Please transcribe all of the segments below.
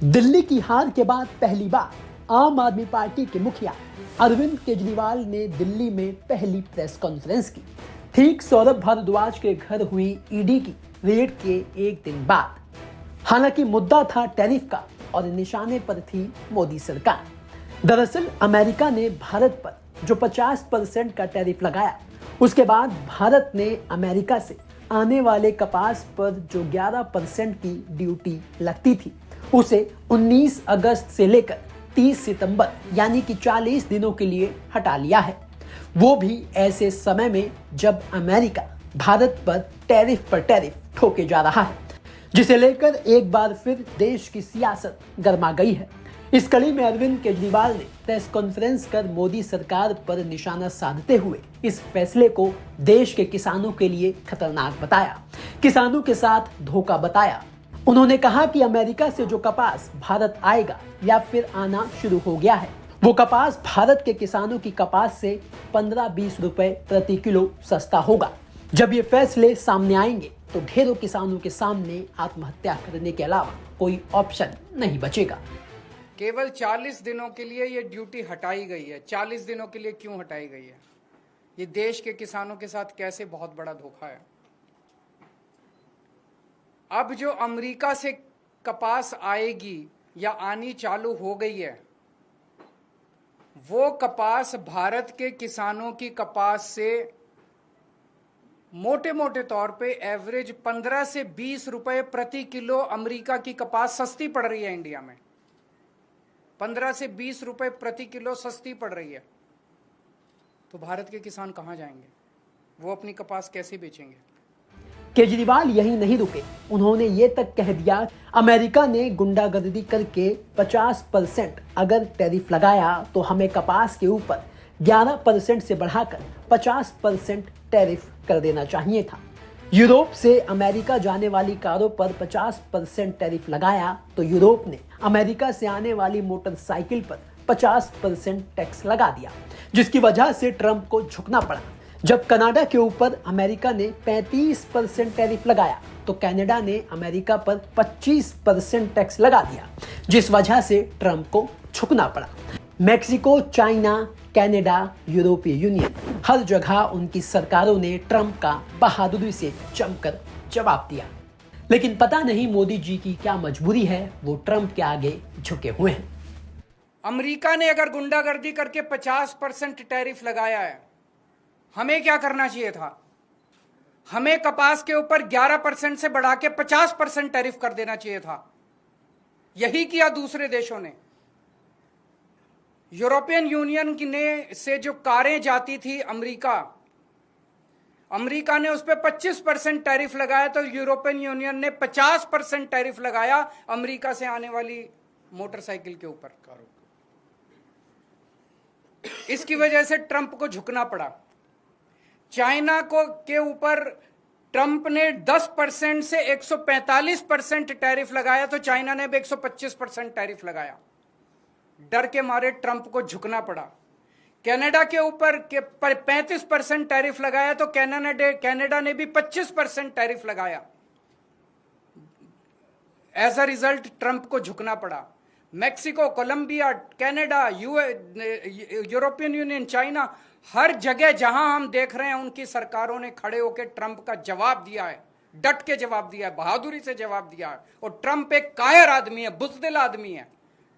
दिल्ली की हार के बाद पहली बार आम आदमी पार्टी के मुखिया अरविंद केजरीवाल ने दिल्ली में पहली प्रेस कॉन्फ्रेंस की। ठीक सौरभ भारद्वाज के घर हुई ईडी की रेड के एक दिन बाद। हालांकि मुद्दा था टैरिफ का और निशाने पर थी मोदी सरकार। दरअसल अमेरिका ने भारत पर जो 50% का टैरिफ लगाया, उसके बाद भारत ने अमेरिका से आने वाले कपास पर जो 11% की ड्यूटी लगती थी, उसे 19 अगस्त से लेकर 30 सितंबर यानी कि 40 दिनों के लिए हटा लिया है। वो भी ऐसे समय में जब अमेरिका भारत पर टैरिफ ठोके जा रहा है, जिसे लेकर एक बार फिर देश की सियासत गर्मा गई है। इस कड़ी में अरविंद केजरीवाल ने प्रेस कॉन्फ्रेंस कर मोदी सरकार पर निशाना साधते हुए इस फैसले को देश के किसानों के लिए खतरनाक बताया, किसानों के साथ धोखा बताया। उन्होंने कहा कि अमेरिका से जो कपास भारत आएगा या फिर आना शुरू हो गया है, वो कपास भारत के किसानों की कपास से 15-20 रुपए प्रति किलो सस्ता होगा। जब ये फैसले सामने आएंगे तो ढेरों किसानों के सामने आत्महत्या करने के अलावा कोई ऑप्शन नहीं बचेगा। केवल 40 दिनों के लिए ये ड्यूटी हटाई गई है। 40 दिनों के लिए क्यों हटाई गई है? ये देश के किसानों के साथ कैसे बहुत बड़ा धोखा है। अब जो अमेरिका से कपास आएगी या आनी चालू हो गई है, वो कपास भारत के किसानों की कपास से मोटे मोटे तौर पे एवरेज 15 से 20 रुपए प्रति किलो अमेरिका की कपास सस्ती पड़ रही है। इंडिया में 15 से 20 रुपए प्रति किलो सस्ती पड़ रही है। तो भारत के किसान कहां जाएंगे? वो अपनी कपास कैसे बेचेंगे? केजरीवाल यही नहीं रुके, उन्होंने ये तक कह दिया अमेरिका ने गुंडागर्दी करके 50% अगर टैरिफ लगाया तो हमें कपास के ऊपर 11% से बढ़ाकर 50% टैरिफ कर देना चाहिए था। यूरोप से अमेरिका जाने वाली कारों पर 50% टैरिफ लगाया तो यूरोप ने अमेरिका से आने वाली मोटरसाइकिल पर 50% टैक्स लगा दिया, जिसकी वजह से ट्रंप को झुकना पड़ा। जब कनाडा के ऊपर अमेरिका ने 35% टैरिफ लगाया तो कनाडा ने अमेरिका पर 25% टैक्स लगा दिया, जिस वजह से ट्रंप को झुकना पड़ा। मेक्सिको, चाइना, कनाडा, यूरोपीय यूनियन, हर जगह उनकी सरकारों ने ट्रंप का बहादुरी से जमकर जवाब दिया। लेकिन पता नहीं मोदी जी की क्या मजबूरी है, वो ट्रंप के आगे झुके हुए हैं। अमेरिका ने अगर गुंडागर्दी करके 50% टैरिफ लगाया है, हमें क्या करना चाहिए था? हमें कपास के ऊपर 11% से बढ़ा के 50% टैरिफ कर देना चाहिए था। यही किया दूसरे देशों ने। यूरोपियन यूनियन ने से जो कारें जाती थी अमेरिका ने उस पर 25% टैरिफ लगाया, तो यूरोपियन यूनियन ने 50% टैरिफ लगाया अमेरिका से आने वाली मोटरसाइकिल के ऊपर। इसकी वजह से ट्रंप को झुकना पड़ा। चाइना के ऊपर ट्रंप ने 10% से 145% टैरिफ लगाया, तो चाइना ने भी 125% टैरिफ लगाया। डर के मारे ट्रंप को झुकना पड़ा। कनाडा के ऊपर 35% टैरिफ लगाया, तो कनाडा ने भी 25% टैरिफ लगाया। एज अ रिजल्ट ट्रंप को झुकना पड़ा। Mexico, Colombia, Canada, European Union, China, हर जगह जहां हम देख रहे हैं उनकी सरकारों ने खड़े होकर ट्रंप का जवाब दिया है, डट के जवाब दिया है, बहादुरी से जवाब दिया है। और ट्रंप एक कायर आदमी है, बुज़दिल आदमी है।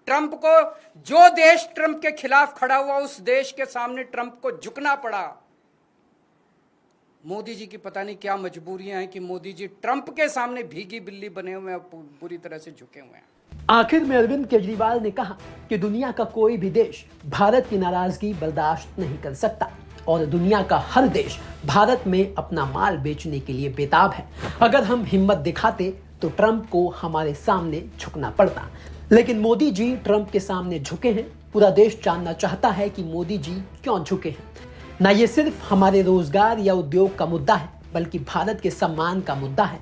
ट्रंप को जो देश ट्रंप के खिलाफ खड़ा हुआ, उस देश के सामने ट्रंप को झुकना पड़ा। मोदी जी की पता नहीं क्या मजबूरियां हैं कि मोदी जी ट्रंप के सामने भीगी बिल्ली बने हुए हैं, पूरी तरह से झुके हुए हैं। आखिर में अरविंद केजरीवाल ने कहा कि दुनिया का कोई भी देश भारत की नाराजगी बर्दाश्त नहीं कर सकता और दुनिया का हर देश भारत में अपना माल बेचने के लिए बेताब है। अगर हम हिम्मत दिखाते तो ट्रंप को हमारे सामने झुकना पड़ता, लेकिन मोदी जी ट्रंप के सामने झुके हैं। पूरा देश जानना चाहता है कि मोदी जी क्यों झुके हैं। न ये सिर्फ हमारे रोजगार या उद्योग का मुद्दा है, बल्कि भारत के सम्मान का मुद्दा है।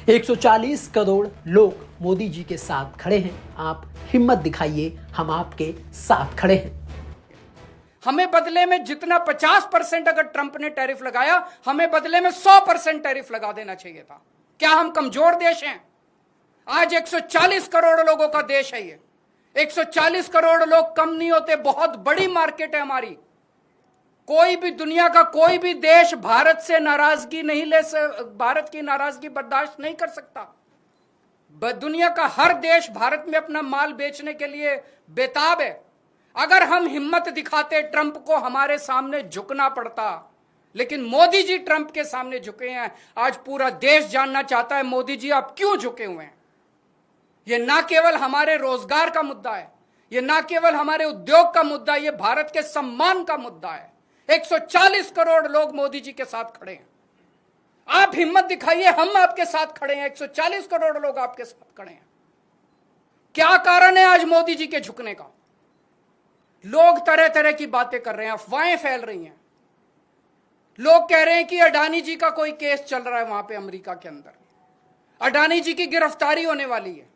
140 करोड़ लोग मोदी जी के साथ खड़े हैं। आप हिम्मत दिखाइए, हम आपके साथ खड़े हैं। हमें बदले में जितना 50% अगर ट्रंप ने टैरिफ लगाया, हमें बदले में 100% टैरिफ लगा देना चाहिए था। क्या हम कमजोर देश हैं? आज 140 करोड़ लोगों का देश है ये। 140 करोड़ लोग कम नहीं होते, बहुत बड़ी मार्केट है हमारी। कोई भी दुनिया का कोई भी देश भारत से नाराजगी नहीं भारत की नाराजगी बर्दाश्त नहीं कर सकता। दुनिया का हर देश भारत में अपना माल बेचने के लिए बेताब है। अगर हम हिम्मत दिखाते, ट्रंप को हमारे सामने झुकना पड़ता, लेकिन मोदी जी ट्रंप के सामने झुके हैं। आज पूरा देश जानना चाहता है मोदी जी आप क्यों झुके हुए हैं। यह ना केवल हमारे रोजगार का मुद्दा है, यह ना केवल हमारे उद्योग का मुद्दा है, यह भारत के सम्मान का मुद्दा है। 140 करोड़ लोग मोदी जी के साथ खड़े हैं। आप हिम्मत दिखाइए, हम आपके साथ खड़े हैं। 140 करोड़ लोग आपके साथ खड़े हैं। क्या कारण है आज मोदी जी के झुकने का? लोग तरह तरह की बातें कर रहे हैं, अफवाहें फैल रही हैं। लोग कह रहे हैं कि अडानी जी का कोई केस चल रहा है वहां पे अमेरिका के अंदर, अडानी जी की गिरफ्तारी होने वाली है।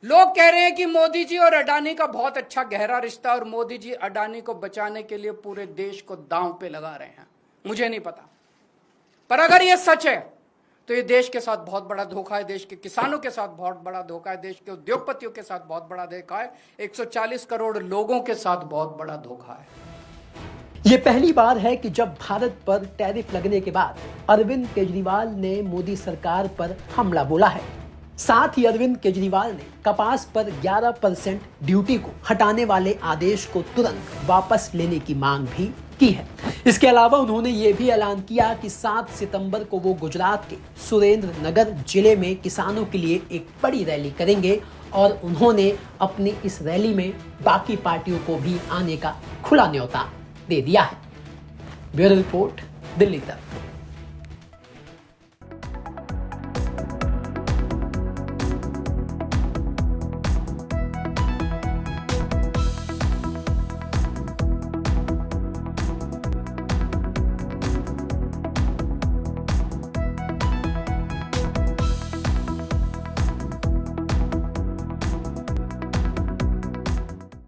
लोग कह रहे हैं कि मोदी जी और अडानी का बहुत अच्छा गहरा रिश्ता और मोदी जी अडानी को बचाने के लिए पूरे देश को दांव पे लगा रहे हैं। मुझे नहीं पता, पर अगर यह सच है तो ये देश के साथ बहुत बड़ा धोखा है, देश के किसानों के साथ बहुत बड़ा धोखा है, देश के उद्योगपतियों के साथ बहुत बड़ा धोखा है, 140 करोड़ लोगों के साथ बहुत बड़ा धोखा है। ये पहली बार है कि जब भारत पर टैरिफ लगने के बाद अरविंद केजरीवाल ने मोदी सरकार पर हमला बोला है। साथ ही अरविंद केजरीवाल ने कपास पर 11% ड्यूटी को हटाने वाले आदेश को तुरंत वापस लेने की मांग भी की है। इसके अलावा उन्होंने ये भी ऐलान किया कि 7 सितंबर को वो गुजरात के सुरेंद्र नगर जिले में किसानों के लिए एक बड़ी रैली करेंगे और उन्होंने अपनी इस रैली में बाकी पार्टियों को भी आने का खुला न्योता दे दिया है। ब्यूरो रिपोर्ट, दिल्ली तक।